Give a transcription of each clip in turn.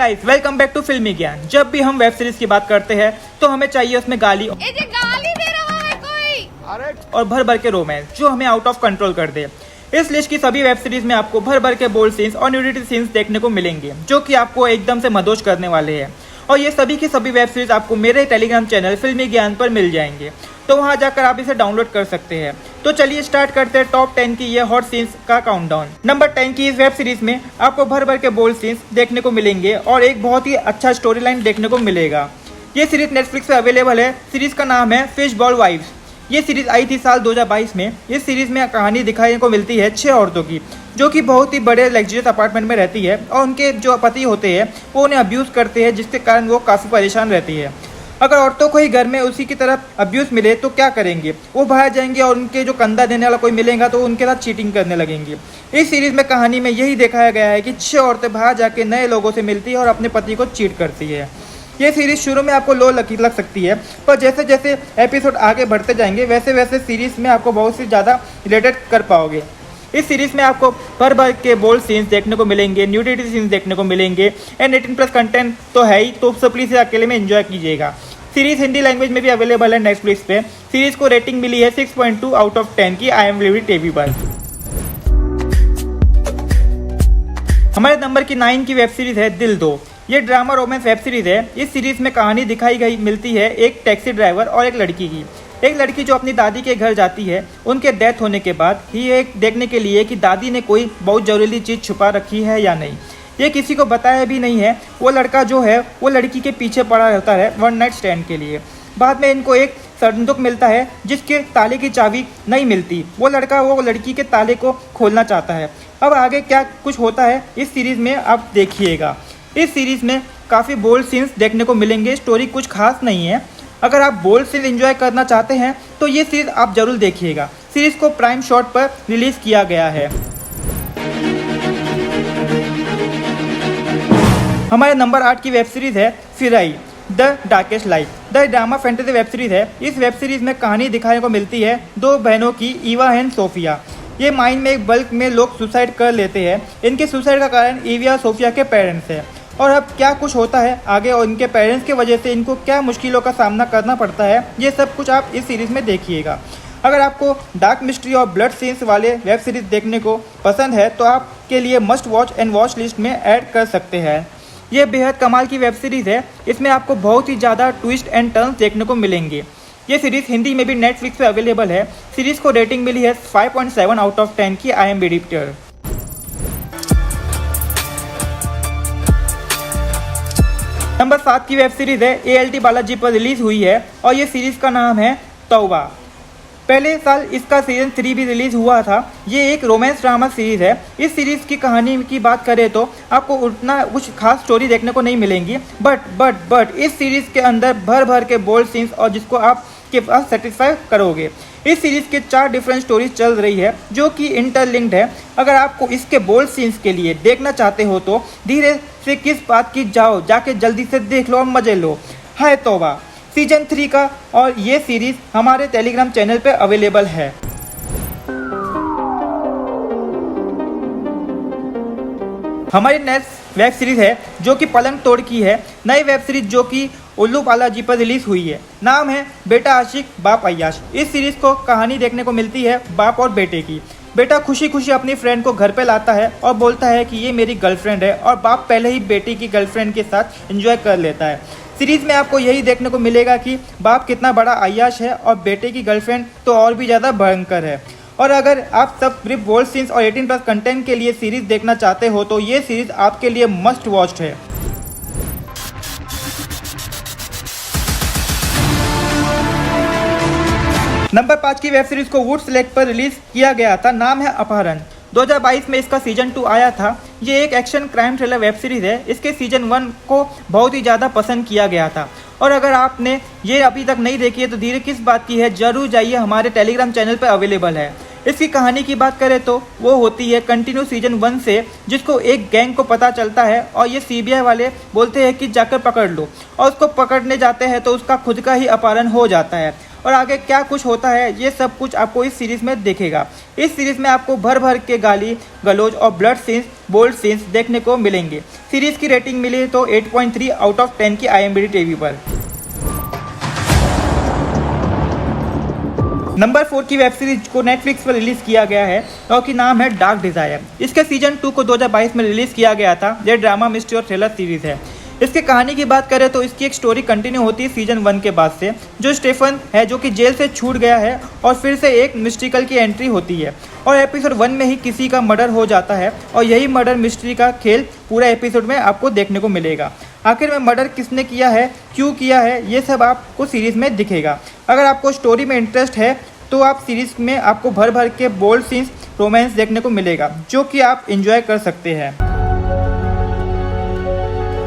Guys, welcome back to फिल्मी ज्ञान। जब भी हम वेब सीरीज की बात करते हैं तो हमें चाहिए उसमें गाली दे रहा है कोई और भर भर के रोमांस जो हमें आउट ऑफ कंट्रोल कर दे। इस लिस्ट की सभी वेब सीरीज में आपको भर भर के बोल्ड सीन्स और न्यूडिटी सीन्स देखने को मिलेंगे जो कि आपको एकदम से मदहोश करने वाले हैं। और ये सभी की सभी वेब सीरीज आपको मेरे टेलीग्राम चैनल फिल्मी ज्ञान पर मिल जाएंगे, तो वहां जाकर आप इसे डाउनलोड कर सकते हैं। तो चलिए स्टार्ट करते हैं टॉप 10 की ये हॉट सीन्स का काउंटडाउन। नंबर 10 की इस वेब सीरीज में आपको भर भर के बोल्ड सीन्स देखने को मिलेंगे और एक बहुत ही अच्छा स्टोरी लाइन देखने को मिलेगा। ये सीरीज नेटफ्लिक्स पे अवेलेबल है। सीरीज का नाम है फिश बॉल वाइफ्स। ये सीरीज आई थी साल 2022 में। इस सीरीज में कहानी दिखाने को मिलती है 6 औरतों की जो कि बहुत ही बड़े लग्जरियस अपार्टमेंट में रहती है और उनके जो पति होते हैं वो उन्हें अब्यूज़ करते हैं, जिसके कारण वो काफ़ी परेशान रहती है। अगर औरतों को ही घर में उसी की तरफ अब्यूज़ मिले तो क्या करेंगे, वो बाहर जाएंगे और उनके जो कंधा देने वाला कोई मिलेगा तो उनके साथ चीटिंग करने लगेंगे। इस सीरीज में कहानी में यही दिखाया गया है कि 6 औरतें बाहर जाके नए लोगों से मिलती है और अपने पति को चीट करती है। ये सीरीज शुरू में आपको लो लग सकती है, पर जैसे जैसे एपिसोड आगे बढ़ते जाएंगे वैसे वैसे सीरीज में आपको बहुत सी ज़्यादा रिलेटेड कर पाओगे। इस सीरीज में आपको भर भर के बोल्ड सीन्स देखने को मिलेंगे, न्यूडिटी सीन्स देखने को मिलेंगे एंड 18+ कंटेंट तो है ही, तो सब प्लीज अकेले में एंजॉय कीजिएगा। सीरीज हिंदी लैंग्वेज में भी अवेलेबल है नेटफ्लिक्स पे। सीरीज को रेटिंग मिली है 6.2 आउट ऑफ 10 की IMDb पर। हमारे नंबर की 9 की वेब सीरीज है दिल दो। ये ड्रामा रोमांस वेब सीरीज है। इस सीरीज में कहानी दिखाई गई मिलती है एक टैक्सी ड्राइवर और एक लड़की की। एक लड़की जो अपनी दादी के घर जाती है उनके डेथ होने के बाद ही एक देखने के लिए कि दादी ने कोई बहुत ज़रूरी चीज़ छुपा रखी है या नहीं। ये किसी को बताया भी नहीं है। वो लड़का जो है वो लड़की के पीछे पड़ा रहता है वन नाइट स्टैंड के लिए। बाद में इनको एक संदूक मिलता है जिसके ताले की चाबी नहीं मिलती। वो लड़का वो लड़की के ताले को खोलना चाहता है। अब आगे क्या कुछ होता है इस सीरीज़ में आप देखिएगा। इस सीरीज़ में काफ़ी बोल्ड सीन्स देखने को मिलेंगे। स्टोरी कुछ खास नहीं है। अगर आप बोल्ड सीन एंजॉय करना चाहते हैं तो ये सीरीज आप जरूर देखिएगा। सीरीज को प्राइम शॉट पर रिलीज किया गया है। हमारे नंबर 8 की वेब सीरीज है फिराई the darkest light. The drama fantasy web series है। इस वेब सीरीज में कहानी दिखाने को मिलती है 2 बहनों की, ईवा एंड सोफिया। ये माइन में एक बल्क में लोग सुसाइड कर लेते हैं। इनके सुसाइड का कारण ईवा सोफिया के पेरेंट्स है। और अब क्या कुछ होता है आगे और इनके पेरेंट्स की वजह से इनको क्या मुश्किलों का सामना करना पड़ता है, ये सब कुछ आप इस सीरीज़ में देखिएगा। अगर आपको डार्क मिस्ट्री और ब्लड सीन्स वाले वेब सीरीज देखने को पसंद है तो आपके लिए must watch and watch list में ऐड कर सकते हैं। ये बेहद कमाल की वेब सीरीज़ है। इसमें आपको बहुत ही ज़्यादा ट्विस्ट एंड टर्न्स देखने को मिलेंगे। ये सीरीज़ हिंदी में भी नेटफ्लिक्स पे अवेलेबल है। सीरीज़ को रेटिंग मिली है 5.7 आउट ऑफ 10 की IMDb पर। नंबर 7 की वेब सीरीज है ALT बालाजी पर रिलीज हुई है और ये सीरीज का नाम है तौबा। पहले साल इसका सीजन 3 भी रिलीज हुआ था। ये एक रोमांस ड्रामा सीरीज है। इस सीरीज की कहानी की बात करें तो आपको उतना कुछ खास स्टोरी देखने को नहीं मिलेंगी, बट इस सीरीज के अंदर भर भर के बोल्ड सीन्स और जिसको आप के पास सेटिस्फाई करोगे। इस सीरीज के 4 डिफरेंट स्टोरीज चल रही है जो कि इंटरलिंक्ड है। अगर आपको इसके बोल्ड सीन्स के लिए देखना चाहते हो तो धीरे से किस बात की जाके जल्दी से देख लो और मजे लो। हाय तौबा सीजन 3 का और ये सीरीज हमारे टेलीग्राम चैनल पे अवेलेबल है। हमारी नेक्स्ट वेब सीरीज है जो कि पलंग तोड़ की है। नई वेब सीरीज जो कि उल्लू बालाजी पर रिलीज हुई है। नाम है बेटा आशिक बाप अय्याश। इस सीरीज को कहानी देखने को मिलती है बाप और बेटे की। बेटा खुशी खुशी अपनी फ्रेंड को घर पे लाता है और बोलता है कि ये मेरी गर्लफ्रेंड है और बाप पहले ही बेटी की गर्लफ्रेंड के साथ एंजॉय कर लेता है। सीरीज में आपको यही देखने को मिलेगा कि बाप कितना बड़ा अय्याश है और बेटे की गर्लफ्रेंड तो और भी ज़्यादा भयंकर है। और अगर आप सब सिर्फ बोल्ड सीन्स और 18+ कंटेंट के लिए सीरीज देखना चाहते हो तो ये सीरीज आपके लिए मस्ट वॉच है। नंबर 5 की वेब सीरीज को वुड्स लेक पर रिलीज किया गया था। नाम है अपहरण। 2022 में इसका सीजन 2 आया था। ये एक action crime thriller web series है। इसके सीजन 1 को बहुत ही ज़्यादा पसंद किया गया था। और अगर आपने ये अभी तक नहीं देखी है तो धीरे किस बात की है, जरूर जाइए, हमारे टेलीग्राम चैनल पर अवेलेबल है। इसकी कहानी की बात करें तो वो होती है कंटिन्यू सीजन 1 से, जिसको एक गैंग को पता चलता है और ये CBI वाले बोलते हैं कि जाकर पकड़ लो और उसको पकड़ने जाते हैं तो उसका खुद का ही अपहरण हो जाता है। और आगे क्या कुछ होता है ये सब कुछ आपको इस सीरीज में दिखेगा। इस सीरीज में आपको भर भर के गाली गलौज और ब्लड सीन्स, बोल्ड सीन्स देखने को मिलेंगे। सीरीज की रेटिंग मिली तो 8.3 आउट ऑफ 10 की IMDb टीवी पर। नंबर 4 की वेब सीरीज को नेटफ्लिक्स पर रिलीज किया गया है और की नाम है डार्क डिजायर। इसके सीजन 2 को 2022 में रिलीज किया गया था। यह ड्रामा, मिस्ट्री और थ्रिलर सीरीज है। इसके कहानी की बात करें तो इसकी एक स्टोरी कंटिन्यू होती है सीजन 1 के बाद से, जो स्टेफन है जो कि जेल से छूट गया है और फिर से एक मिस्ट्रिकल की एंट्री होती है और एपिसोड 1 में ही किसी का मर्डर हो जाता है और यही मर्डर मिस्ट्री का खेल पूरा एपिसोड में आपको देखने को मिलेगा। आखिर में मर्डर किसने किया है, क्यों किया है, ये सब आपको सीरीज में दिखेगा। अगर आपको स्टोरी में इंटरेस्ट है तो आप सीरीज में आपको भर भर के बोल्ड सीन्स, रोमांस देखने को मिलेगा जो कि आप एंजॉय कर सकते हैं।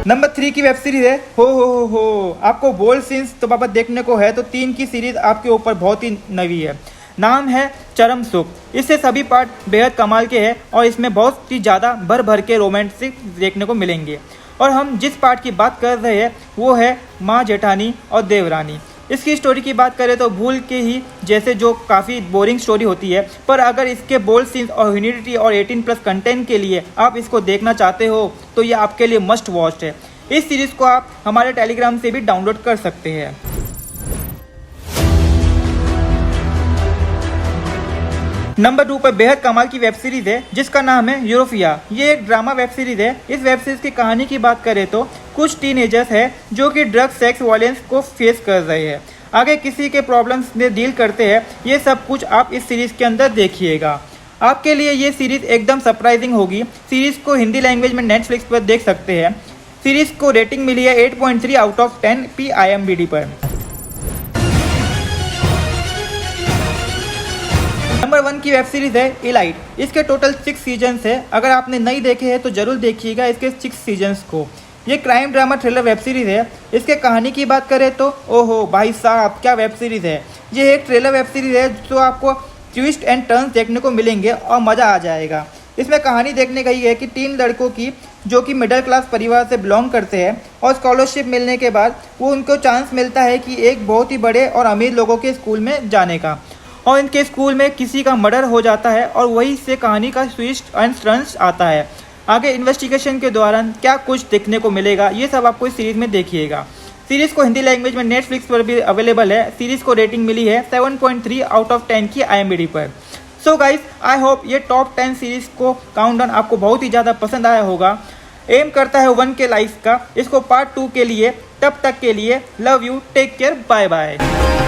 नंबर 3 की वेब सीरीज है हो आपको बोल्ड सीन्स तो पापा देखने को है तो 3 की सीरीज आपके ऊपर बहुत ही नवी है। नाम है चरम सुख। इससे सभी पार्ट बेहद कमाल के हैं और इसमें बहुत ही ज़्यादा भर भर के रोमांटिक देखने को मिलेंगे। और हम जिस पार्ट की बात कर रहे हैं वो है माँ जेठानी और देवरानी। इसकी स्टोरी की बात करें तो भूल के ही जैसे जो काफ़ी बोरिंग स्टोरी होती है, पर अगर इसके बोल्ड सीन्स और ह्यूनिटी और 18+ कंटेंट के लिए आप इसको देखना चाहते हो तो ये आपके लिए मस्ट वॉच है। इस सीरीज़ को आप हमारे टेलीग्राम से भी डाउनलोड कर सकते हैं। नंबर 2 पर बेहद कमाल की वेब सीरीज है जिसका नाम है यूरोफिया। ये एक ड्रामा वेब सीरीज है। इस वेब सीरीज की कहानी की बात करें तो कुछ टीनेजर्स है जो कि ड्रग, सेक्स, वायलेंस को फेस कर रहे हैं। आगे किसी के प्रॉब्लम्स में डील करते हैं। ये सब कुछ आप इस सीरीज के अंदर देखिएगा। आपके लिए ये सीरीज एकदम सरप्राइजिंग होगी। सीरीज को हिंदी लैंग्वेज में नेटफ्लिक्स पर देख सकते हैं। सीरीज को रेटिंग मिली है 8.3 आउट ऑफ 10 की IMDb पर। नंबर 1 की वेब सीरीज है इलाइट। इसके टोटल 6 सीजन्स है। अगर आपने नहीं देखे हैं तो जरूर देखिएगा इसके 6 सीजन्स को। ये crime drama thriller web series है। इसके कहानी की बात करें तो ओहो भाई साहब क्या वेब सीरीज है। ये एक थ्रिलर वेब सीरीज है जो आपको ट्विस्ट एंड टर्न्स देखने को मिलेंगे और मज़ा आ जाएगा। इसमें कहानी देखने गई है कि 3 लड़कों की जो कि मिडिल क्लास परिवार से बिलोंग करते हैं और स्कॉलरशिप मिलने के बाद वो उनको चांस मिलता है कि एक बहुत ही बड़े और अमीर लोगों के स्कूल में जाने का, और इनके स्कूल में किसी का मर्डर हो जाता है और वहीं से कहानी का ट्विस्ट एंड टर्न्स आता है। आगे इन्वेस्टिगेशन के दौरान क्या कुछ देखने को मिलेगा ये सब आपको इस सीरीज में देखिएगा। सीरीज को हिंदी लैंग्वेज में नेटफ्लिक्स पर भी अवेलेबल है। सीरीज को रेटिंग मिली है 7.3 आउट ऑफ 10 की IMDb पर। सो गाइस, आई होप ये टॉप 10 सीरीज को काउंटडाउन आपको बहुत ही ज़्यादा पसंद आया होगा। एम करता है 1K लाइक्स का। इसको पार्ट 2 के लिए, तब तक के लिए love you, take care, bye bye.